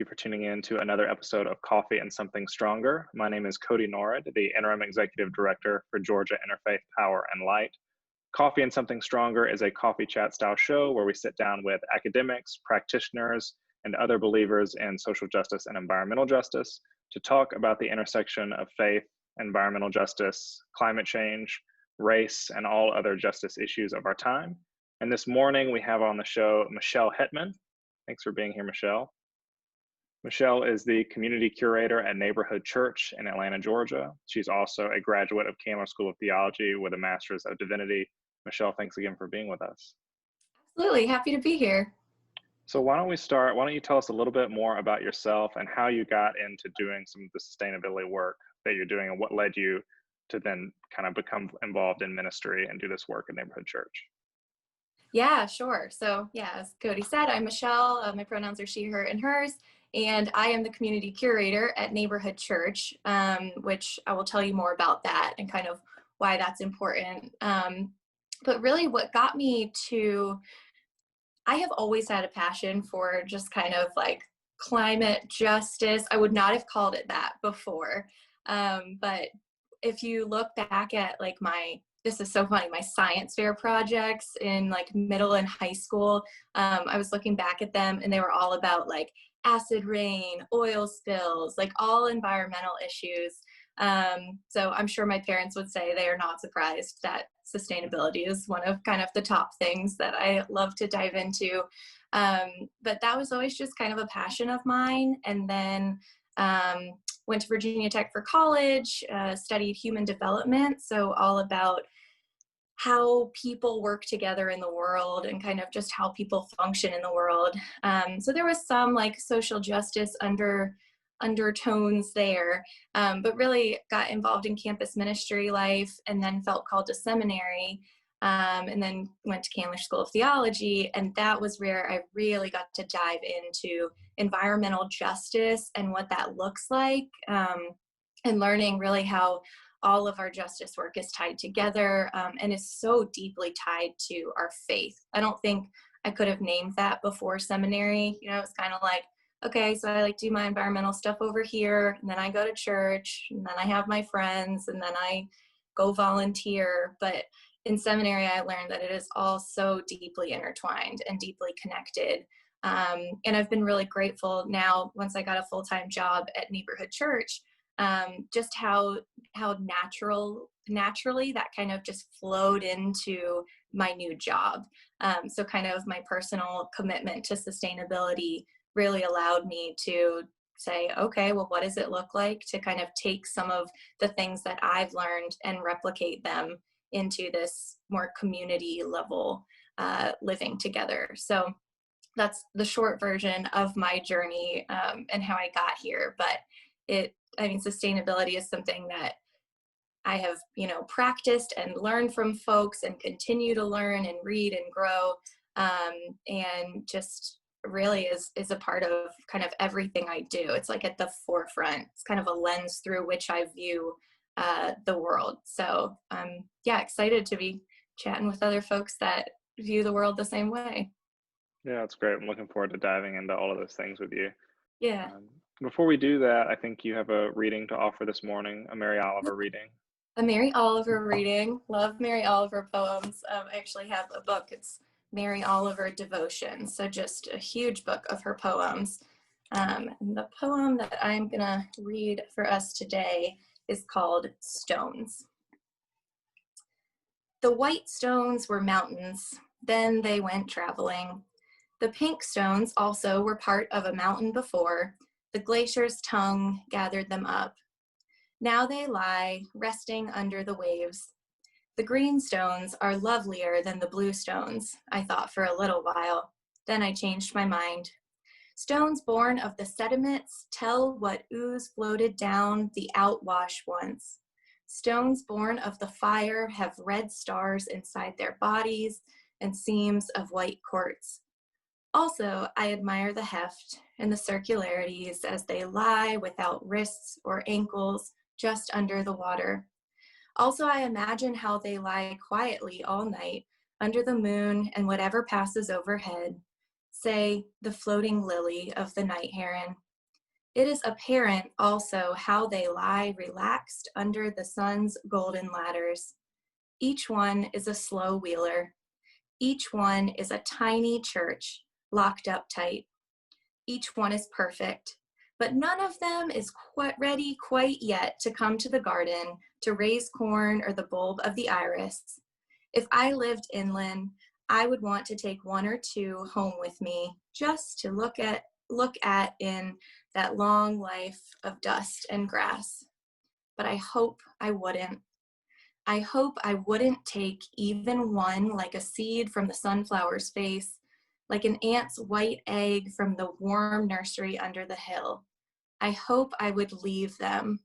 you for tuning in to another episode of Coffee and Something Stronger. My name is Cody Norrid, the Interim Executive Director for Georgia Interfaith Power and Light. Coffee and Something Stronger is a coffee chat style show where we sit down with academics, practitioners, and other believers in social justice and environmental justice to talk about the intersection of faith, environmental justice, climate change, race, and all other justice issues of our time. And this morning we have on the show Michelle Hettmann. Thanks for being here, Michelle. Michelle is the community curator at Neighborhood Church in Atlanta, Georgia. She's also a graduate of Candler School of Theology with a Master's of Divinity. Michelle, thanks again for being with us. Absolutely, happy to be here. So why don't you tell us a little bit more about yourself and how you got into doing some of the sustainability work that you're doing and what led you to then kind of become involved in ministry and do this work at Neighborhood Church? Yeah, sure. So as Cody said, I'm Michelle. My pronouns are she, her, and hers. And I am the community curator at Neighborhood Church, which I will tell you more about that and kind of why that's important. But really what got me to, I have always had a passion for just kind of like climate justice. I would not have called it that before. But if you look back at like this is so funny, my science fair projects in like middle and high school, I was looking back at them and they were all about like acid rain, oil spills, like all environmental issues. So I'm sure my parents would say they are not surprised that sustainability is one of kind of the top things that I love to dive into. But that was always just kind of a passion of mine. And then went to Virginia Tech for college, studied human development. So all about how people work together in the world and kind of just how people function in the world. So there was some like social justice undertones there, but really got involved in campus ministry life and then felt called to seminary, and then went to Candler School of Theology. And that was where I really got to dive into environmental justice and what that looks like, and learning really how all of our justice work is tied together, and is so deeply tied to our faith. I don't think I could have named that before seminary. It's kind of like, okay, so I like do my environmental stuff over here, and then I go to church, and then I have my friends, and then I go volunteer. But in seminary, I learned that it is all so deeply intertwined and deeply connected. And I've been really grateful now, once I got a full-time job at Neighborhood Church, just how naturally that kind of just flowed into my new job. So kind of my personal commitment to sustainability really allowed me to say, okay, well, what does it look like to kind of take some of the things that I've learned and replicate them into this more community level living together. So that's the short version of my journey, and how I got here. But sustainability is something that I have, practiced and learned from folks and continue to learn and read and grow, and just really is a part of kind of everything I do. It's like at the forefront. It's kind of a lens through which I view the world. So I'm excited to be chatting with other folks that view the world the same way. Yeah, that's great. I'm looking forward to diving into all of those things with you. Yeah. Before we do that, I think you have a reading to offer this morning, a Mary Oliver reading. A Mary Oliver reading. Love Mary Oliver poems. I actually have a book. It's Mary Oliver Devotion. So just a huge book of her poems. And the poem that I'm going to read for us today is called Stones. The white stones were mountains. Then they went traveling. The pink stones also were part of a mountain before. The glacier's tongue gathered them up. Now they lie, resting under the waves. The green stones are lovelier than the blue stones, I thought for a little while. Then I changed my mind. Stones born of the sediments tell what ooze floated down the outwash once. Stones born of the fire have red stars inside their bodies and seams of white quartz. Also, I admire the heft and the circularities as they lie without wrists or ankles just under the water. Also, I imagine how they lie quietly all night under the moon and whatever passes overhead, say the floating lily of the night heron, It is apparent also how they lie relaxed under the sun's golden ladders. Each one is a slow wheeler. Each one is a tiny church locked up tight. Each one is perfect, but none of them is quite ready quite yet to come to the garden to raise corn or the bulb of the iris. If I lived inland, I would want to take one or two home with me just to look at in that long life of dust and grass. But I hope I wouldn't. I hope I wouldn't take even one like a seed from the sunflower's face, like an ant's white egg from the warm nursery under the hill. I hope I would leave them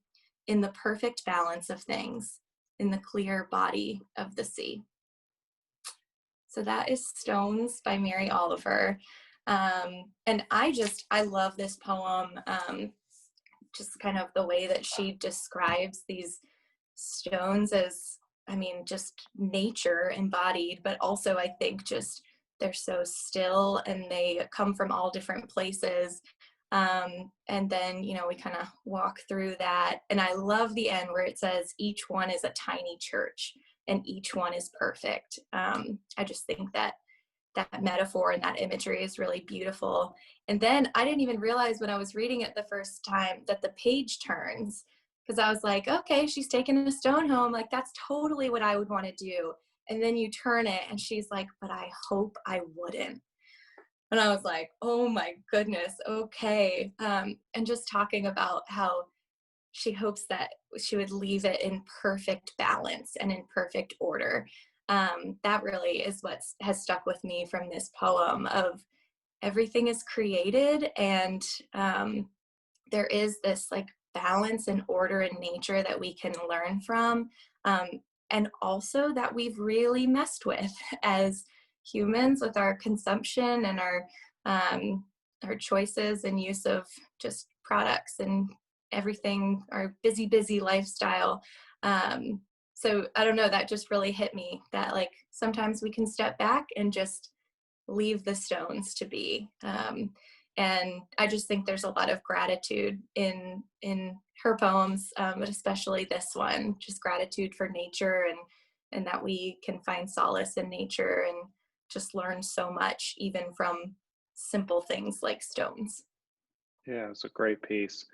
in the perfect balance of things, in the clear body of the sea. So that is Stones by Mary Oliver. And I love this poem, just kind of the way that she describes these stones as, I mean, just nature embodied, but also I think just they're so still and they come from all different places. And then, we kind of walk through that. And I love the end where it says each one is a tiny church and each one is perfect. I just think that metaphor and that imagery is really beautiful. And then I didn't even realize when I was reading it the first time that the page turns, because I was like, okay, she's taking a stone home. Like, that's totally what I would want to do. And then you turn it and she's like, but I hope I wouldn't. And I was like, oh my goodness, okay. And just talking about how she hopes that she would leave it in perfect balance and in perfect order. That really is what has stuck with me from this poem of everything is created, and there is this like balance and order in nature that we can learn from, and also that we've really messed with as humans with our consumption and our choices and use of just products and everything, our busy lifestyle. So I don't know, that just really hit me that like sometimes we can step back and just leave the stones to be. And I just think there's a lot of gratitude in her poems, but especially this one, just gratitude for nature and that we can find solace in nature and just learn so much even from simple things like stones. Yeah, it's a great piece.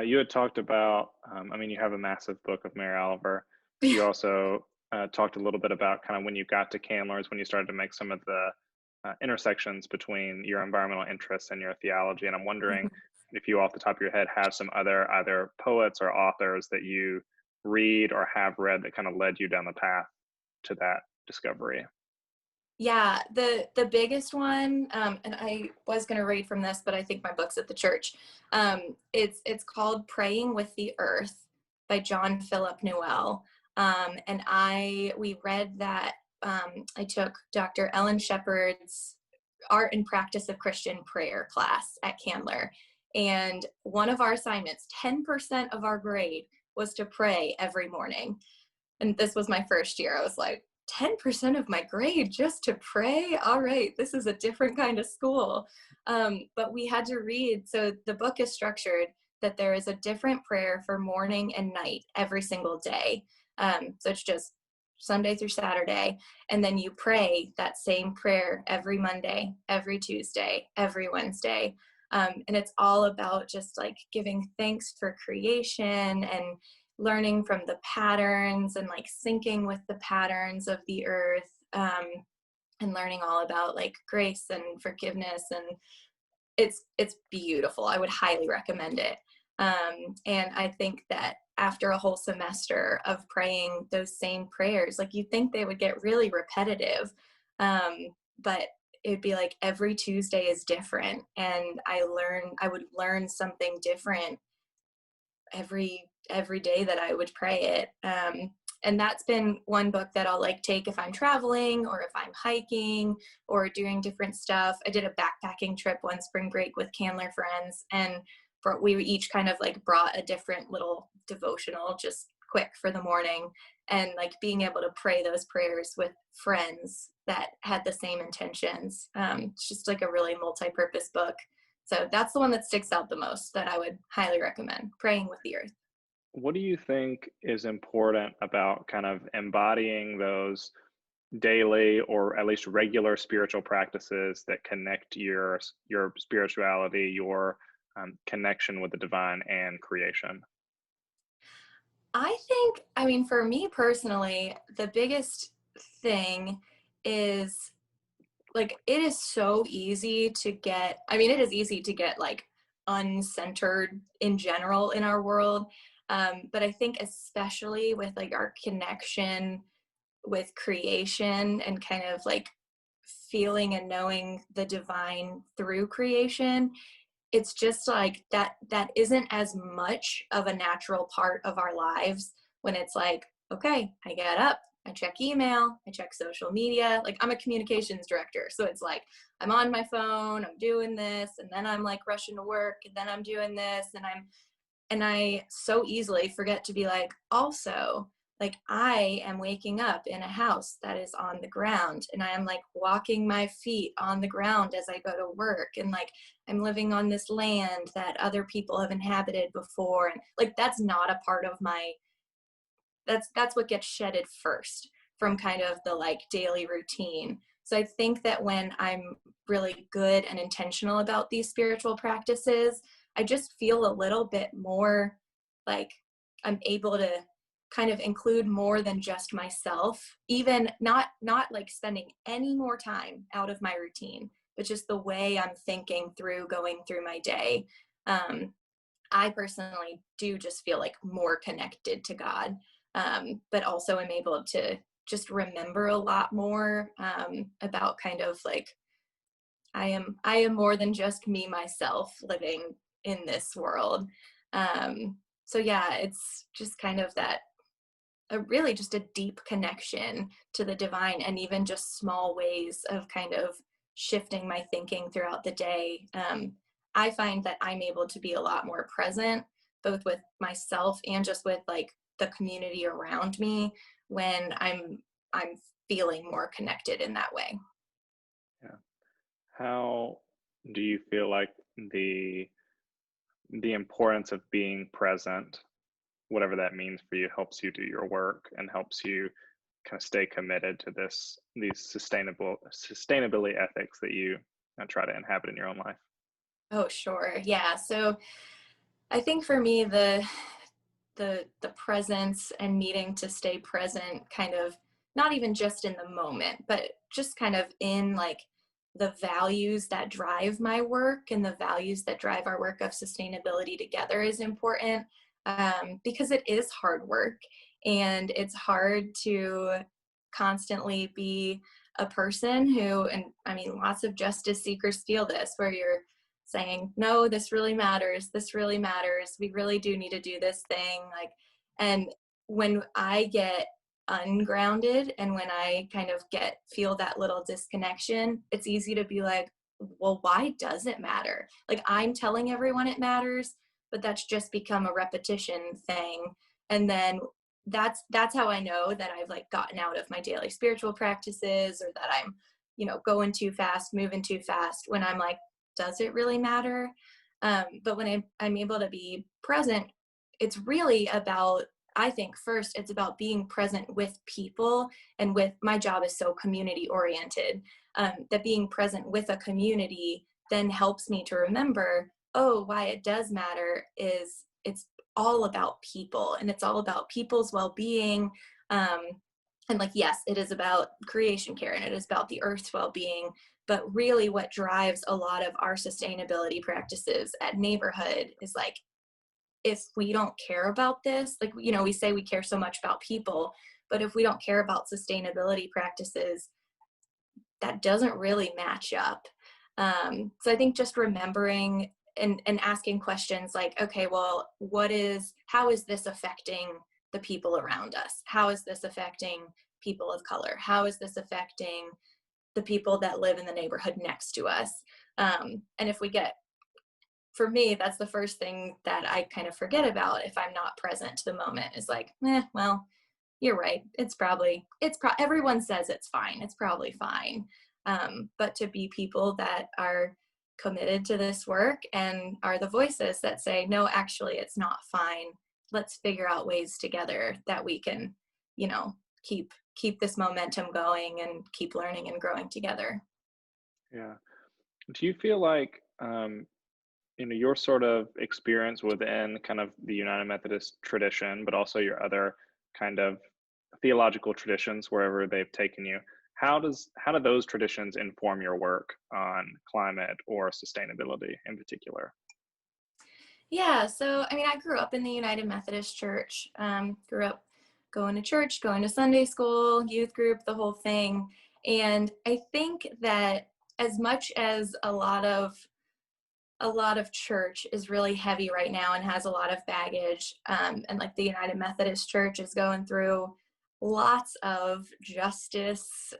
You had talked about, you have a massive book of Mary Oliver. You also talked a little bit about kind of when you got to Candler's, when you started to make some of the intersections between your environmental interests and your theology. And I'm wondering if you, off the top of your head, have some other either poets or authors that you read or have read that kind of led you down the path to that discovery. Yeah, the biggest one, and I was going to read from this, but I think my book's at the church. It's called Praying with the Earth by John Philip Newell. And we read that. I took Dr. Ellen Shepard's Art and Practice of Christian Prayer class at Candler. And one of our assignments, 10% of our grade, was to pray every morning. And this was my first year. I was like, 10% of my grade just to pray? All right, this is a different kind of school. But we had to read. So the book is structured that there is a different prayer for morning and night every single day. So it's just Sunday through Saturday. And then you pray that same prayer every Monday, every Tuesday, every Wednesday. And it's all about just like giving thanks for creation and learning from the patterns and like syncing with the patterns of the earth, and learning all about like grace and forgiveness. And it's beautiful. I would highly recommend it. And I think that after a whole semester of praying those same prayers, like you'd think they would get really repetitive, but it'd be like every Tuesday is different, and I would learn something different every day that I would pray it. And that's been one book that I'll like take if I'm traveling or if I'm hiking or doing different stuff. I did a backpacking trip one spring break with Candler friends, and we each kind of like brought a different little devotional just quick for the morning, and like being able to pray those prayers with friends that had the same intentions. It's just like a really multi-purpose book. So that's the one that sticks out the most that I would highly recommend, praying with the earth. What do you think is important about kind of embodying those daily or at least regular spiritual practices that connect your spirituality, your connection with the divine and creation? I think, I mean, for me personally, the biggest thing is like it is so easy to get, I mean, it is easy to get like uncentered in general in our world. But I think especially with like our connection with creation and kind of like feeling and knowing the divine through creation, it's just like that isn't as much of a natural part of our lives when it's like, okay, I get up, I check email, I check social media. Like I'm a communications director, so it's like I'm on my phone, I'm doing this, and then I'm like rushing to work, and then I'm doing this, and I so easily forget to be like, also, like I am waking up in a house that is on the ground, and I am like walking my feet on the ground as I go to work, and like I'm living on this land that other people have inhabited before, and like that's not a part of my, that's what gets shedded first from kind of the like daily routine. So I think that when I'm really good and intentional about these spiritual practices, I just feel a little bit more like I'm able to kind of include more than just myself, even not like spending any more time out of my routine, but just the way I'm thinking through going through my day. um, I personally do just feel like more connected to God, but also am able to just remember a lot more about kind of like I am more than just me myself living in this world. So yeah, it's just kind of that a really just a deep connection to the divine, and even just small ways of kind of shifting my thinking throughout the day. I find that I'm able to be a lot more present, both with myself and just with like the community around me when I'm feeling more connected in that way. Yeah. How do you feel like the the importance of being present, whatever that means for you, helps you do your work and helps you kind of stay committed to these sustainability ethics that you try to inhabit in your own life? Oh, sure. Yeah. So I think for me, the presence and needing to stay present kind of not even just in the moment, but just kind of in like the values that drive my work and the values that drive our work of sustainability together is important, because it is hard work, and it's hard to constantly be a person who, and I mean lots of justice seekers feel this, where you're saying, no, this really matters, this really matters, we really do need to do this thing, like, and when I get ungrounded and when I kind of feel that little disconnection, it's easy to be like, well, why does it matter? Like I'm telling everyone it matters, but that's just become a repetition thing. And then that's how I know that I've like gotten out of my daily spiritual practices, or that I'm, going too fast, moving too fast, when I'm like, does it really matter? But when I'm able to be present, it's really about, I think first, it's about being present with people, and with my job is so community oriented, that being present with a community then helps me to remember, oh, why it does matter is it's all about people, and it's all about people's well-being. Um, and like, yes, it is about creation care and it is about the earth's well-being, but really what drives a lot of our sustainability practices at neighborhood is like, if we don't care about this, like, we say we care so much about people, but if we don't care about sustainability practices, that doesn't really match up. So I think just remembering and asking questions like, okay, well, how is this affecting the people around us? How is this affecting people of color? How is this affecting the people that live in the neighborhood next to us? And if we get, for me, that's the first thing that I kind of forget about if I'm not present to the moment, is like, well, you're right. Everyone says it's fine. It's probably fine. But to be people that are committed to this work and are the voices that say, no, actually, it's not fine. Let's figure out ways together that we can, you know, keep this momentum going and keep learning and growing together. Yeah. Do you feel like, your sort of experience within kind of the United Methodist tradition, but also your other kind of theological traditions wherever they've taken you, how do those traditions inform your work on climate or sustainability in particular? Yeah, so I mean, I grew up in the United Methodist Church. Grew up going to church, going to Sunday school, youth group, the whole thing. And I think that as much as a lot of church is really heavy right now and has a lot of baggage, and like the United Methodist Church is going through lots of justice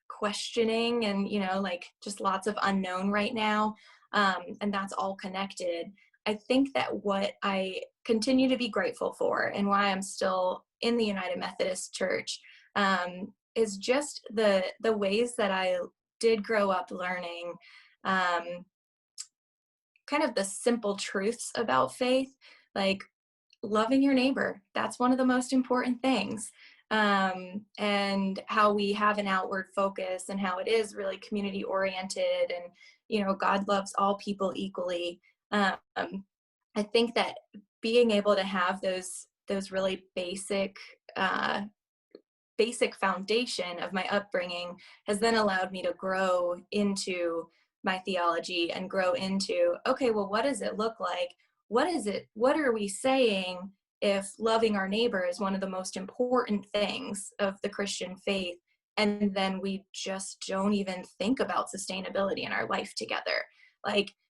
questioning and like just lots of unknown right now, and that's all connected. I think that what I continue to be grateful for and why I'm still in the United Methodist Church, is just the ways that I did grow up learning, um, kind of the simple truths about faith, like loving your neighbor. That's one of the most important things. And how we have an outward focus and how it is really community oriented, and God loves all people equally. I think that being able to have those really basic foundation of my upbringing has then allowed me to grow into my theology and grow into, okay, well, what does it look like? What are we saying if loving our neighbor is one of the most important things of the Christian faith? And then we just don't even think about sustainability in our life together.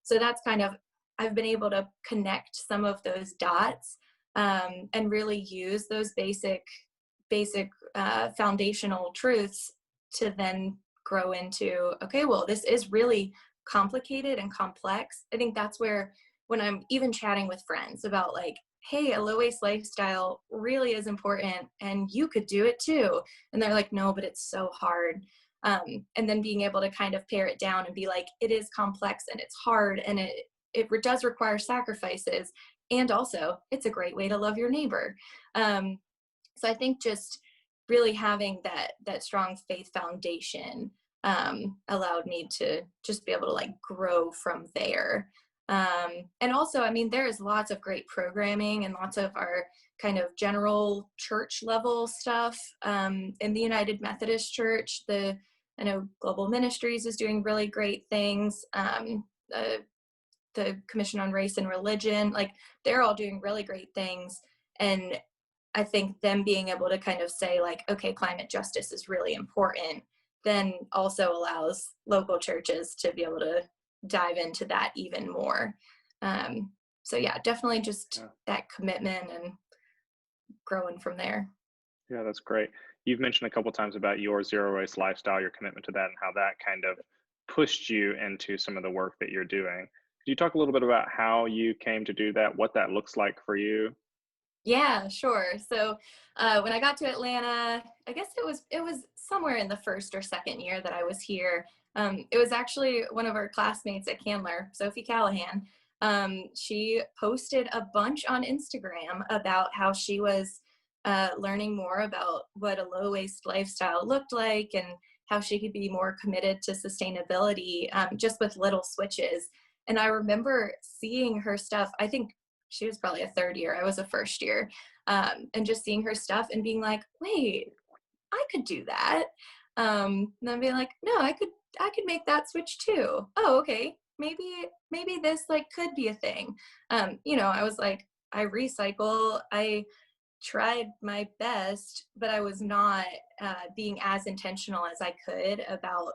So that's kind of, I've been able to connect some of those dots, and really use those basic foundational truths to then grow into, okay, well, this is really complicated and complex. I think that's where, when I'm even chatting with friends about like, hey, a low waste lifestyle really is important and you could do it too. And they're like, no, but it's so hard. And then being able to kind of pare it down and be like, it is complex and it's hard and it does require sacrifices. And also, it's a great way to love your neighbor. So I think just really having that strong faith foundation, allowed me to just be able to like grow from there. And also, I mean, there is lots of great programming and lots of our kind of general church level stuff, in the United Methodist Church. I know Global Ministries is doing really great things. The Commission on Race and Religion, like they're all doing really great things. And I think them being able to kind of say like, okay, climate justice is really important, then also allows local churches to be able to dive into that even more. So yeah, definitely just Yeah. that commitment and growing from there. Yeah, that's great. You've mentioned a couple times about your zero waste lifestyle, your commitment to that, and how that kind of pushed you into some of the work that you're doing. Could you talk a little bit about how you came to do that, what that looks like for you? Yeah, sure. So when I got to Atlanta, I guess it was somewhere in the first or second year that I was here. It was actually one of our classmates at Candler, Sophie Callahan. She posted a bunch on Instagram about how she was learning more about what a low waste lifestyle looked like and how she could be more committed to sustainability, just with little switches. And I remember seeing her stuff. I think she was probably a third year. I was a first year. And just seeing her stuff and being like, wait, I could do that. And then being like, no, I could make that switch too. Oh, okay. Maybe this like could be a thing. I was like, I recycle. I tried my best, but I was not being as intentional as I could about.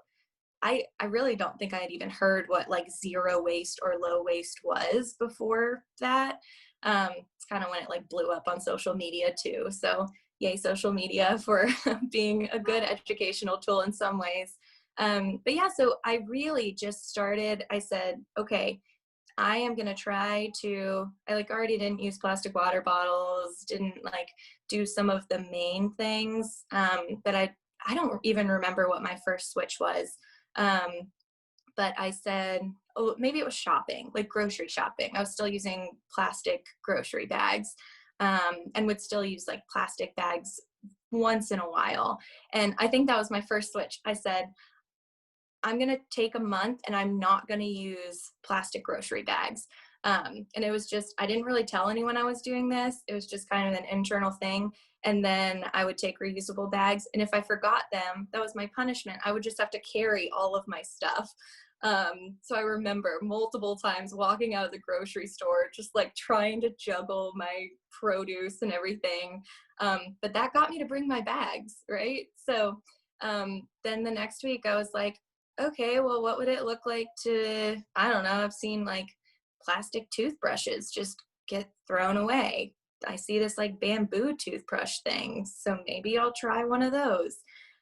I really don't think I had even heard what like zero waste or low waste was before that. It's kind of when it like blew up on social media too. So yay, social media for being a good educational tool in some ways. But yeah, so I really just started, I said, okay, I am going to try to, I like already didn't use plastic water bottles, didn't like do some of the main things. But I don't even remember what my first switch was. Um, but I said, oh, maybe it was shopping, like grocery shopping. I was still using plastic grocery bags, and would still use like plastic bags once in a while. And I think that was my first switch. I said, I'm going to take a month and I'm not going to use plastic grocery bags. And it was just, I didn't really tell anyone I was doing this. It was just kind of an internal thing. And then I would take reusable bags. And if I forgot them, that was my punishment. I would just have to carry all of my stuff. So I remember multiple times walking out of the grocery store, just like trying to juggle my produce and everything. But that got me to bring my bags, right? So then the next week I was like, okay, well, what would it look like to, I don't know, I've seen like plastic toothbrushes just get thrown away. I see this like bamboo toothbrush thing, so maybe I'll try one of those.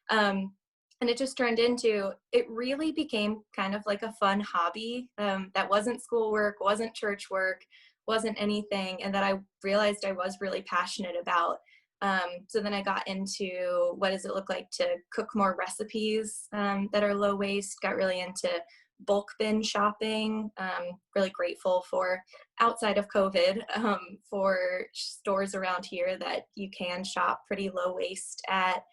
And it just turned into, it really became kind of like a fun hobby that wasn't schoolwork, wasn't church work, wasn't anything, and that I realized I was really passionate about. So then I got into what does it look like to cook more recipes that are low waste, got really into bulk bin shopping, really grateful for outside of COVID for stores around here that you can shop pretty low waste at.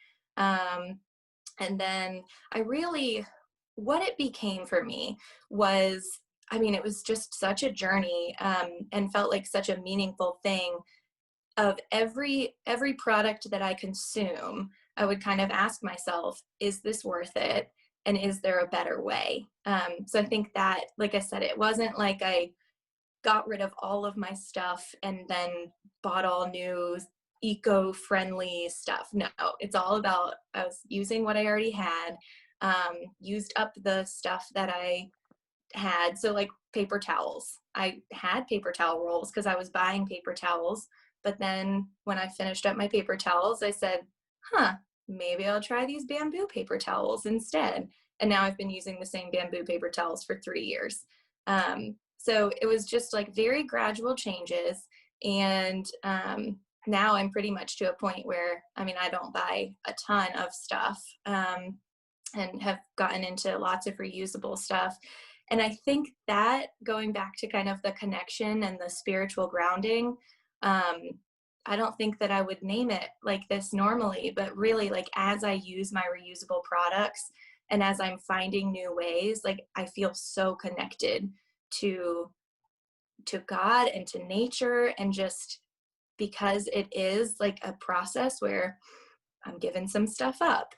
And then I really, what it became for me was, I mean, it was just such a journey and felt like such a meaningful thing of every product that I consume, I would kind of ask myself, is this worth it? And is there a better way? So I think that, like I said, it wasn't like I got rid of all of my stuff and then bought all new eco-friendly stuff. No, it's all about, I was using what I already had, used up the stuff that I had. So like paper towels, I had paper towel rolls because I was buying paper towels. But then when I finished up my paper towels, I said, maybe I'll try these bamboo paper towels instead. And now I've been using the same bamboo paper towels for 3 years. So it was just like very gradual changes. And now I'm pretty much to a point where, I mean, I don't buy a ton of stuff and have gotten into lots of reusable stuff. And I think that going back to kind of the connection and the spiritual grounding, I don't think that I would name it like this normally, but really like as I use my reusable products and as I'm finding new ways, like I feel so connected to God and to nature, and just because it is like a process where I'm giving some stuff up.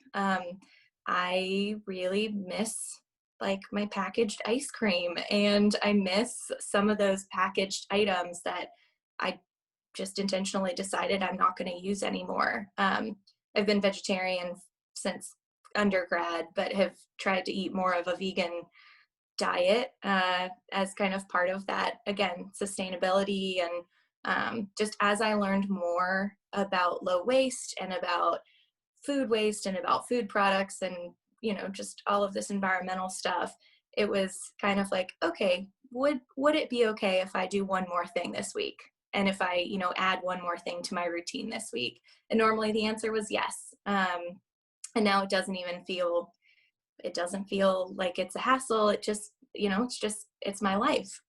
I really miss like my packaged ice cream, and I miss some of those packaged items that I just intentionally decided I'm not going to use anymore. I've been vegetarian since undergrad, but have tried to eat more of a vegan diet as kind of part of that, again, sustainability. And just as I learned more about low waste and about food waste and about food products and, you know, just all of this environmental stuff, it was kind of like, okay, would it be okay if I do one more thing this week? And if I, you know, add one more thing to my routine this week? And normally the answer was yes. And now it doesn't feel like it's a hassle. It just, you know, it's my life.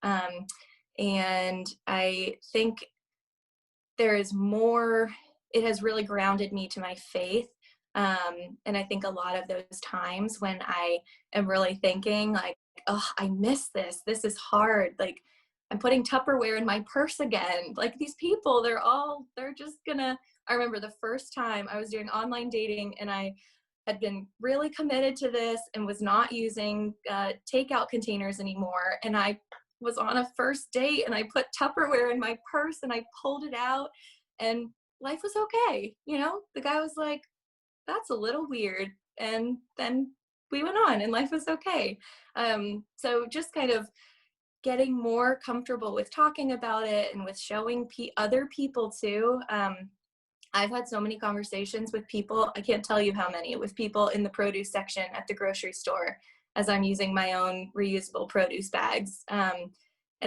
And I think there is more, it has really grounded me to my faith. And I think a lot of those times when I am really thinking like, oh, I miss this. This is hard. Like I'm putting Tupperware in my purse again. Like these people, they're just gonna, I remember the first time I was doing online dating and I had been really committed to this and was not using takeout containers anymore. And I was on a first date and I put Tupperware in my purse and I pulled it out and life was okay. You know, the guy was like, that's a little weird. And then we went on and life was okay. So just kind of getting more comfortable with talking about it and with showing other people too. I've had so many conversations with people, I can't tell you how many, with people in the produce section at the grocery store as I'm using my own reusable produce bags. And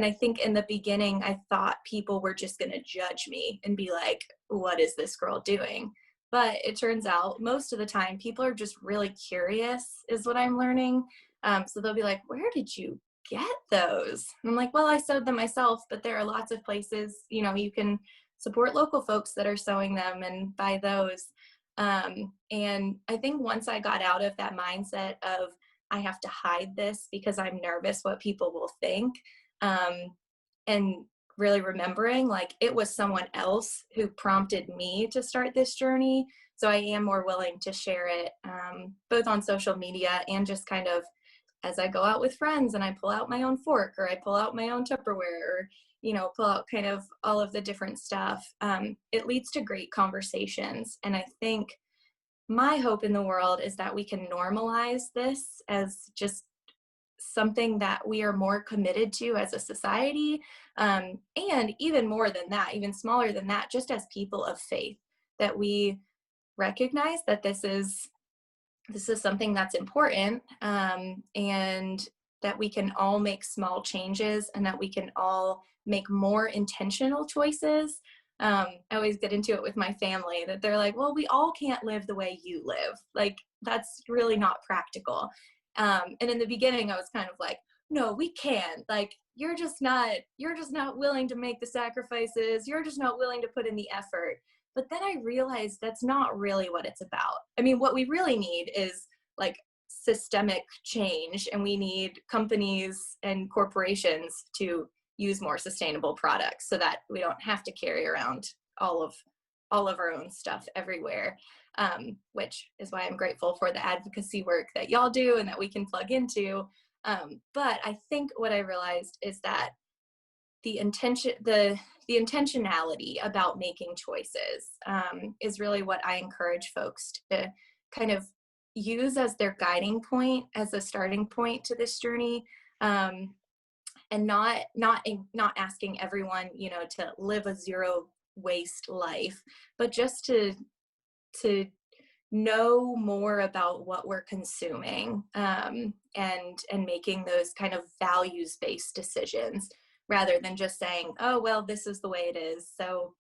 I think in the beginning, I thought people were just going to judge me and be like, what is this girl doing? But it turns out most of the time, people are just really curious, is what I'm learning. So they'll be like, where did you get those? And I'm like, well, I sewed them myself, but there are lots of places, you can support local folks that are sewing them and buy those. And I think once I got out of that mindset of I have to hide this because I'm nervous what people will think, um, and really remembering like it was someone else who prompted me to start this journey. So I am more willing to share it, both on social media and just kind of as I go out with friends and I pull out my own fork or I pull out my own Tupperware or, pull out kind of all of the different stuff. It leads to great conversations. And I think my hope in the world is that we can normalize this as just something that we are more committed to as a society. And even more than that, even smaller than that, just as people of faith, that we recognize that this is something that's important, and that we can all make small changes and that we can all make more intentional choices. I always get into it with my family that they're like, well, we all can't live the way you live. Like, that's really not practical. And in the beginning, I was kind of like, no, we can. Like, you're just not willing to make the sacrifices. You're just not willing to put in the effort. But then I realized that's not really what it's about. I mean, what we really need is like systemic change, and we need companies and corporations to use more sustainable products so that we don't have to carry around all of our own stuff everywhere. Which is why I'm grateful for the advocacy work that y'all do and that we can plug into. But I think what I realized is that the intentionality about making choices, is really what I encourage folks to kind of use as their guiding point, as a starting point to this journey. And not asking everyone, to live a zero waste life, but just to know more about what we're consuming, and making those kind of values based decisions rather than just saying, oh, well, this is the way it is. So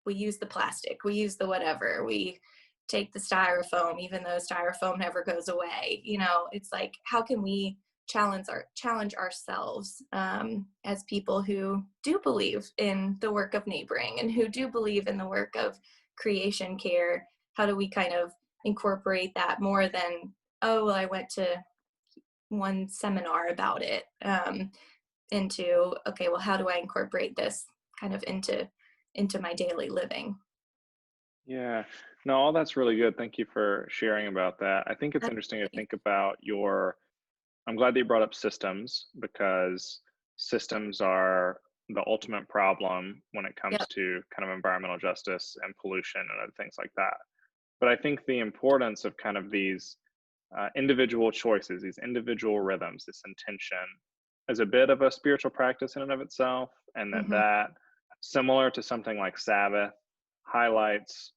we use the plastic, we use the whatever, we take the styrofoam, even though styrofoam never goes away. It's like, how can we challenge ourselves, as people who do believe in the work of neighboring and who do believe in the work of creation care? How do we kind of incorporate that more than, oh, well, I went to one seminar about it, into, okay, well, how do I incorporate this kind of into my daily living? Yeah, no, all that's really good. Thank you for sharing about that. I think it's interesting to Absolutely. think about I'm glad that you brought up systems, because systems are the ultimate problem when it comes Yep. to kind of environmental justice and pollution and other things like that. But I think the importance of kind of these individual choices, these individual rhythms, this intention, is a bit of a spiritual practice in and of itself, and that Hmm. similar to something like Sabbath, highlights,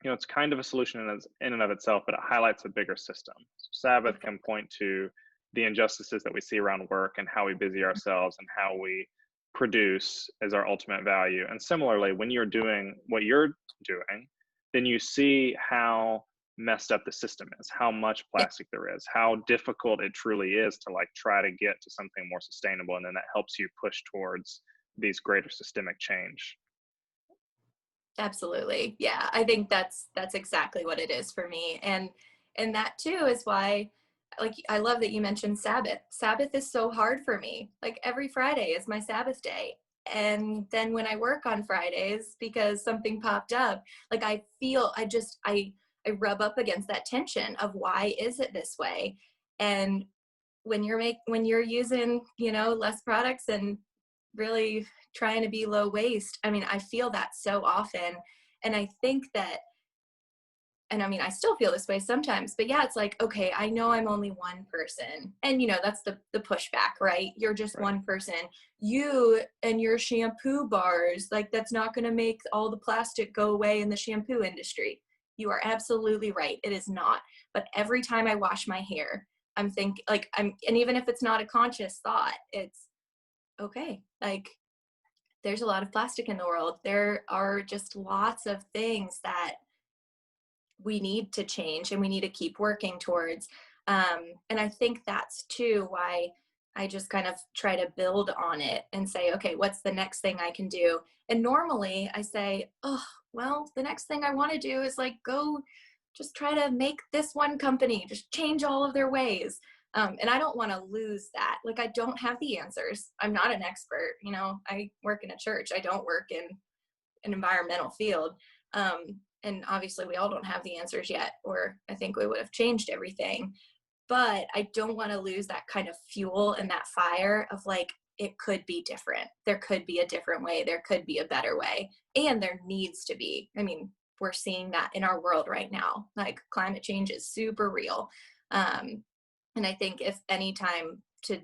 it's kind of a solution in and of itself, but it highlights a bigger system. So Sabbath can Exactly. point to the injustices that we see around work and how we busy ourselves and how we produce as our ultimate value. And similarly, when you're doing what you're doing, then you see how messed up the system is, how much Yeah, plastic there is, how difficult it truly is to like try to get to something more sustainable. And then that helps you push towards these greater systemic change. absolutely. Yeah, I think that's exactly what it is for me. And that too is why, like, I love that you mentioned Sabbath. Sabbath is so hard for me. Like, every Friday is my Sabbath day. And then when I work on Fridays because something popped up, like, I feel I rub up against that tension of why is it this way? And when you're using, less products and really trying to be low waste, I mean, I feel that so often. And I think that, and I mean, I still feel this way sometimes, but yeah, it's like, okay, I know I'm only one person. And that's the pushback, right? You're just Right. one person. You and your shampoo bars, like, that's not going to make all the plastic go away in the shampoo industry. You are absolutely right. It is not. But every time I wash my hair, I'm thinking, like, and even if it's not a conscious thought, it's okay. Like, there's a lot of plastic in the world. There are just lots of things that we need to change and we need to keep working towards. And I think that's too why I just kind of try to build on it and say, okay, what's the next thing I can do? And normally I say, oh, well, the next thing I want to do is like go just try to make this one company just change all of their ways. And I don't want to lose that. Like, I don't have the answers. I'm not an expert. You know, I work in a church. I don't work in an environmental field. And obviously, we all don't have the answers yet, or I think we would have changed everything. But I don't want to lose that kind of fuel and that fire of like, it could be different. There could be a different way. There could be a better way. And there needs to be. I mean, we're seeing that in our world right now. Like, climate change is super real. And I think if any time to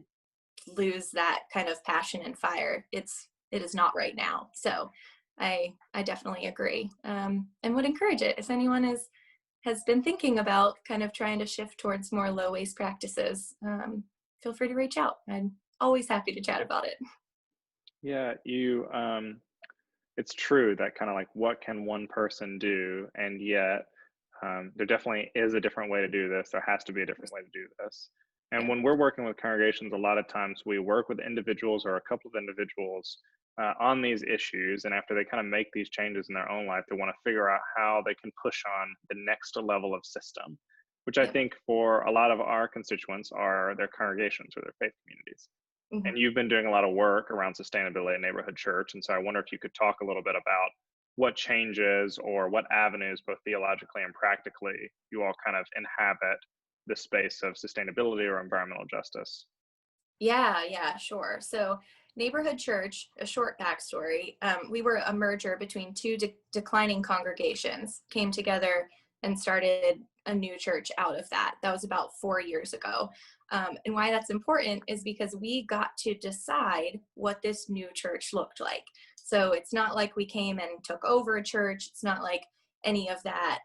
lose that kind of passion and fire, it is not right now. So I definitely agree, and would encourage it if anyone has been thinking about kind of trying to shift towards more low waste practices. Feel free to reach out. I'm always happy to chat about it. Yeah, it's true that kind of like what can one person do, and yet there definitely is a different way to do this. There has to be a different way to do this. And Yeah. when we're working with congregations, a lot of times we work with individuals or a couple of individuals on these issues. And after they kind of make these changes in their own life, they want to figure out how they can push on the next level of system, which I Yep. think for a lot of our constituents are their congregations or their faith communities. Hmm. And you've been doing a lot of work around sustainability at Neighborhood Church. And so I wonder if you could talk a little bit about what changes or what avenues, both theologically and practically, you all kind of inhabit the space of sustainability or environmental justice. Yeah, sure. So, Neighborhood Church, a short backstory, we were a merger between two declining congregations, came together and started a new church out of that. That was about 4 years ago. And why that's important is because we got to decide what this new church looked like. So, it's not like we came and took over a church, it's not like any of that.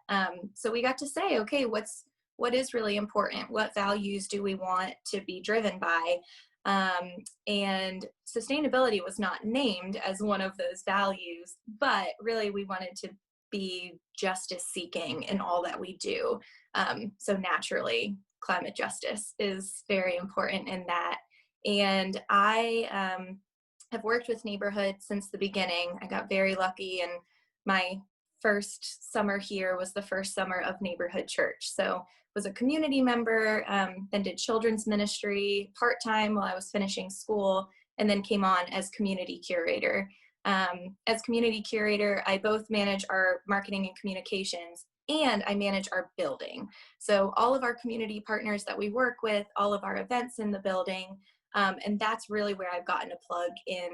So, we got to say, okay, what is really important? What values do we want to be driven by? Um, and sustainability was not named as one of those values, but really we wanted to be justice seeking in all that we do. So naturally, climate justice is very important in that. And I have worked with Neighborhood since the beginning. I got very lucky, and my first summer here was the first summer of Neighborhood Church. So was a community member, then did children's ministry part-time while I was finishing school, and then came on as community curator. As community curator, I both manage our marketing and communications, and I manage our building. So all of our community partners that we work with, all of our events in the building, and that's really where I've gotten a plug in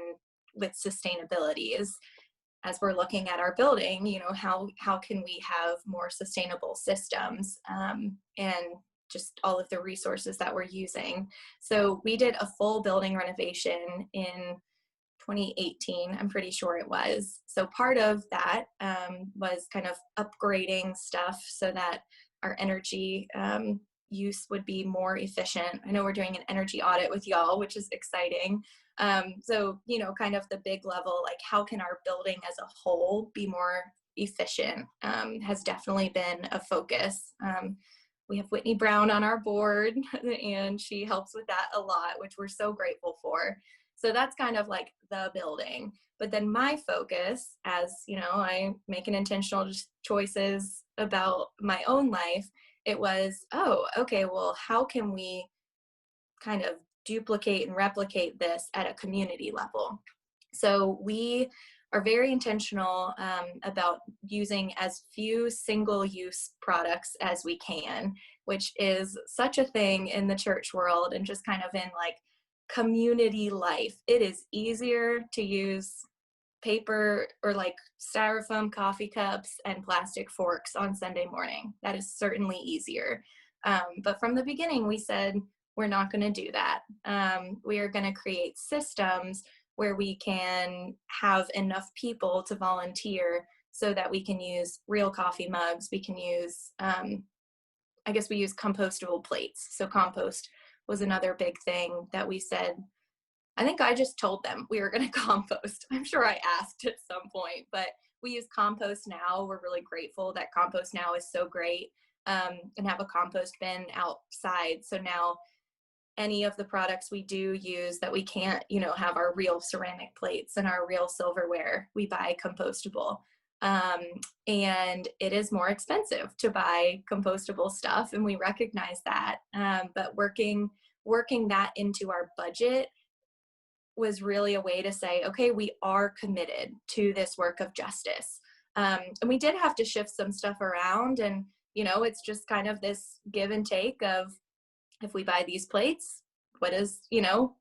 with sustainability is as we're looking at our building, you know, how can we have more sustainable systems, and just all of the resources that we're using. So we did a full building renovation in 2018, I'm pretty sure it was. So part of that was kind of upgrading stuff so that our energy use would be more efficient. I know we're doing an energy audit with y'all, which is exciting. So, you know, kind of the big level, like how can our building as a whole be more efficient, has definitely been a focus. We have Whitney Brown on our board, and she helps with that a lot, which we're so grateful for. So that's kind of like the building. But then my focus, as you know, I make an intentional choices about my own life. It was, oh, okay, well, how can we kind of duplicate and replicate this at a community level? So we are very intentional about using as few single-use products as we can, which is such a thing in the church world and just kind of in like community life. It is easier to use paper or like styrofoam coffee cups and plastic forks on Sunday morning. That is certainly easier. But from the beginning, we said, we're not going to do that. We are going to create systems where we can have enough people to volunteer so that we can use real coffee mugs. We can use, I guess we use compostable plates. So compost was another big thing that we said. I think I just told them we were going to compost. I'm sure I asked at some point, but we use compost now. We're really grateful that compost now is so great. and have a compost bin outside. So now any of the products we do use that we can't, have our real ceramic plates and our real silverware, we buy compostable. Um, and it is more expensive to buy compostable stuff, and we recognize that. But working that into our budget was really a way to say, okay, we are committed to this work of justice. And we did have to shift some stuff around, and it's just kind of this give and take of, if we buy these plates, what is,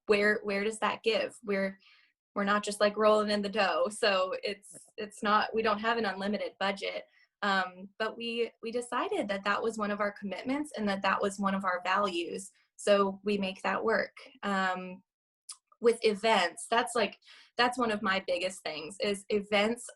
where does that give? We're not just like rolling in the dough. So it's not, we don't have an unlimited budget. But we decided that that was one of our commitments, and that was one of our values. So we make that work. With events, that's one of my biggest things is events.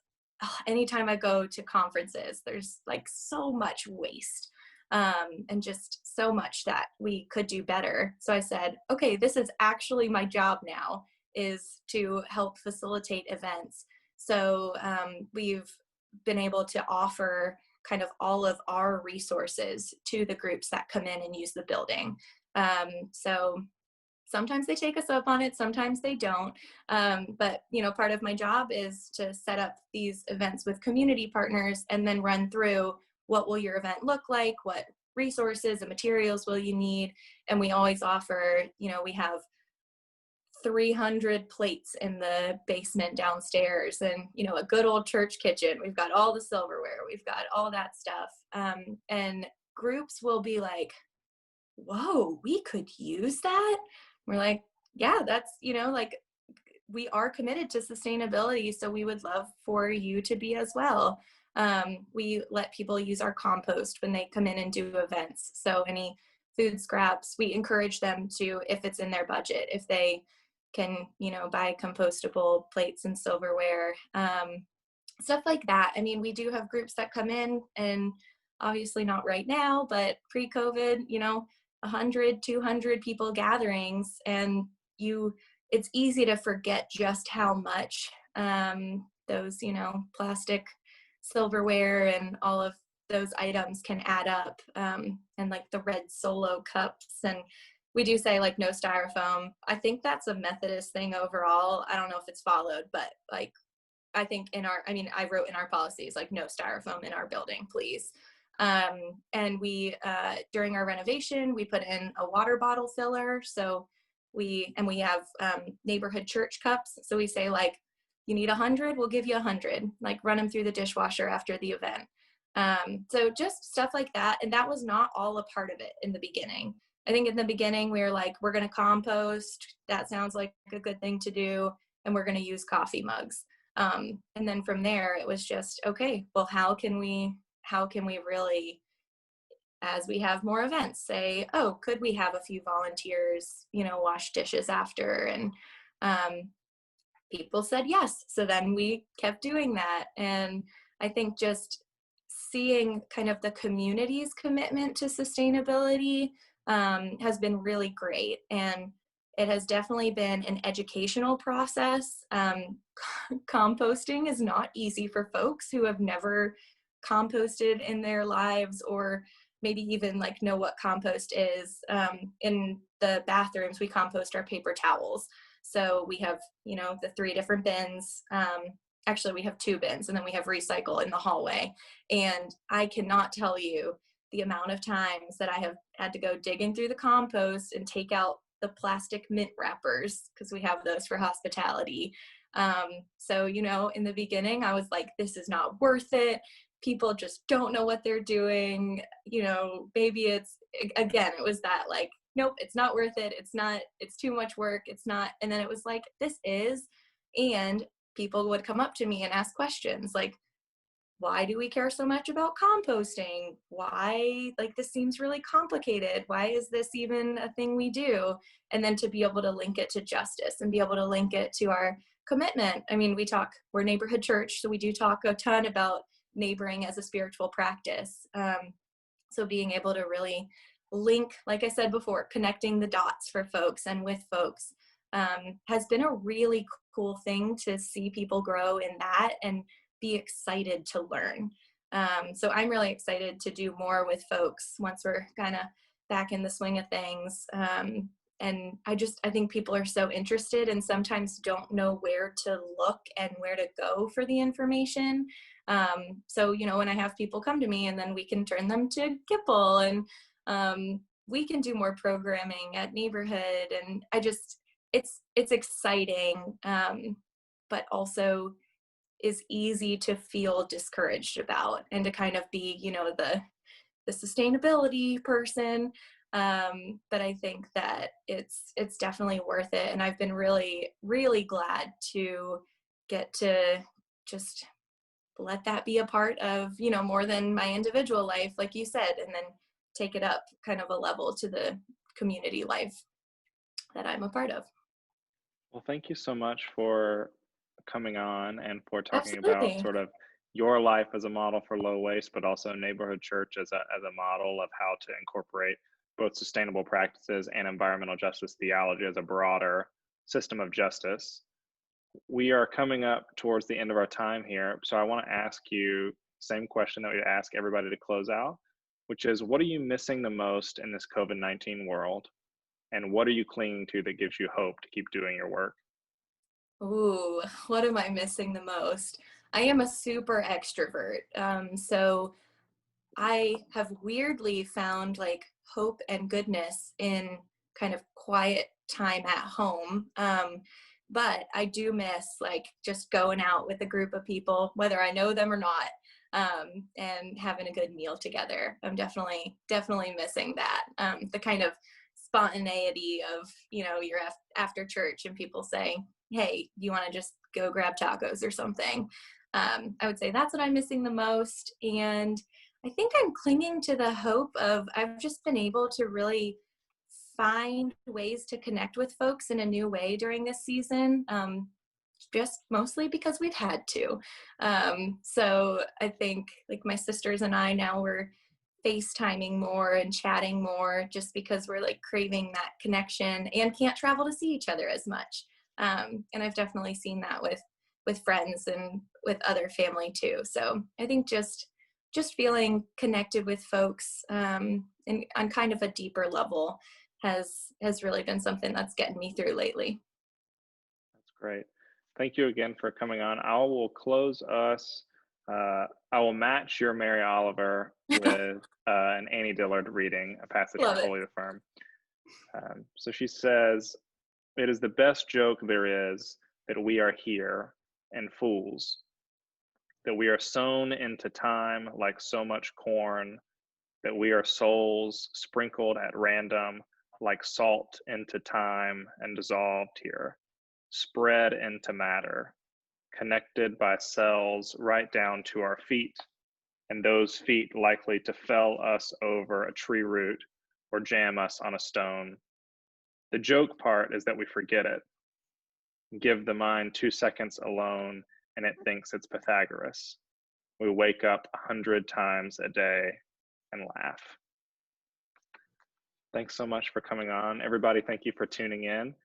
Anytime I go to conferences, there's like so much waste, and just so much that we could do better. So I said, okay, this is actually my job now, is to help facilitate events. So we've been able to offer kind of all of our resources to the groups that come in and use the building. So sometimes they take us up on it, sometimes they don't. But part of my job is to set up these events with community partners and then run through, what will your event look like? What resources and materials will you need? And we always offer, we have 300 plates in the basement downstairs, and a good old church kitchen. We've got all the silverware, we've got all that stuff. And groups will be like, whoa, we could use that. We're like, yeah, that's, like, we are committed to sustainability, so we would love for you to be as well. We let people use our compost when they come in and do events. So any food scraps, we encourage them to, if it's in their budget, if they can, buy compostable plates and silverware, stuff like that. I mean, we do have groups that come in, and obviously not right now, but pre-COVID, 100, 200 people gatherings, and it's easy to forget just how much those, plastic silverware and all of those items can add up, and like the red Solo cups. And we do say like no styrofoam. I think that's a Methodist thing overall. I don't know if it's followed, but like, I think I wrote in our policies, like, no styrofoam in our building, please. And we, during our renovation, we put in a water bottle filler. So we have neighborhood church cups. So we say, like, you need 100, we'll give you 100, like run them through the dishwasher after the event. So just stuff like that. And that was not all a part of it in the beginning. I think in the beginning we were like, we're going to compost. That sounds like a good thing to do. And we're going to use coffee mugs. And then from there, it was just, okay, well, how can we really, as we have more events, say, oh, could we have a few volunteers, wash dishes after? And people said yes. So then we kept doing that. And I think just seeing kind of the community's commitment to sustainability has been really great. And it has definitely been an educational process. Composting is not easy for folks who have never composted in their lives, or maybe even like know what compost is. In the bathrooms, we compost our paper towels. So we have, the 3 different bins. Actually, we have 2 bins, and then we have recycle in the hallway. And I cannot tell you the amount of times that I have had to go digging through the compost and take out the plastic mint wrappers, because we have those for hospitality. So, in the beginning, I was like, this is not worth it. People just don't know what they're doing. Maybe it was that like, nope, it's not worth it. It's too much work. It's not. And then it was like, this is. And people would come up to me and ask questions like, why do we care so much about composting? Why, like, this seems really complicated. Why is this even a thing we do? And then to be able to link it to justice and be able to link it to our commitment. I mean, we're neighborhood church, so we do talk a ton about neighboring as a spiritual practice. So being able to really link, like I said before, connecting the dots for folks and with folks has been a really cool thing to see people grow in that and be excited to learn. So I'm really excited to do more with folks once we're kind of back in the swing of things. And I think people are so interested and sometimes don't know where to look and where to go for the information. So, when I have people come to me and then we can turn them to Kipple, and we can do more programming at Neighborhood. And it's exciting, but also is easy to feel discouraged about, and to kind of be, the sustainability person. But I think that it's definitely worth it. And I've been really, really glad to get to just let that be a part of, more than my individual life, like you said, and then take it up kind of a level to the community life that I'm a part of. Well, thank you so much for coming on and for talking about Absolutely. sort of your life as a model for low waste, but also neighborhood church as a model of how to incorporate both sustainable practices and environmental justice theology as a broader system of justice. We are coming up towards the end of our time here, so I want to ask you same question that we ask everybody to close out, which is, what are you missing the most in this COVID-19 world? And what are you clinging to that gives you hope to keep doing your work? Ooh, what am I missing the most? I am a super extrovert. So I have weirdly found like hope and goodness in kind of quiet time at home. But I do miss like just going out with a group of people, whether I know them or not, and having a good meal together. I'm definitely missing that. The kind of spontaneity of, you're after church and people saying, hey, you want to just go grab tacos or something? I would say that's what I'm missing the most. And I think I'm clinging to the hope of I've just been able to really find ways to connect with folks in a new way during this season, just mostly because we've had to. So I think like my sisters and I now we're FaceTiming more and chatting more just because we're like craving that connection and can't travel to see each other as much. And I've definitely seen that with friends and with other family too. So I think just feeling connected with folks, and on kind of a deeper level has really been something that's getting me through lately. That's great. Thank you again for coming on. I will close us. I will match your Mary Oliver with an Annie Dillard reading, a passage from Love it. Holy Affirm. So she says, "It is the best joke there is that we are here and fools, that we are sown into time like so much corn, that we are souls sprinkled at random like salt into time and dissolved here, spread into matter, connected by cells right down to our feet, and those feet likely to fell us over a tree root or jam us on a stone. The joke part is that we forget it, give the mind 2 seconds alone, and it thinks it's Pythagoras. We wake up 100 times a day and laugh." Thanks so much for coming on. Everybody, thank you for tuning in.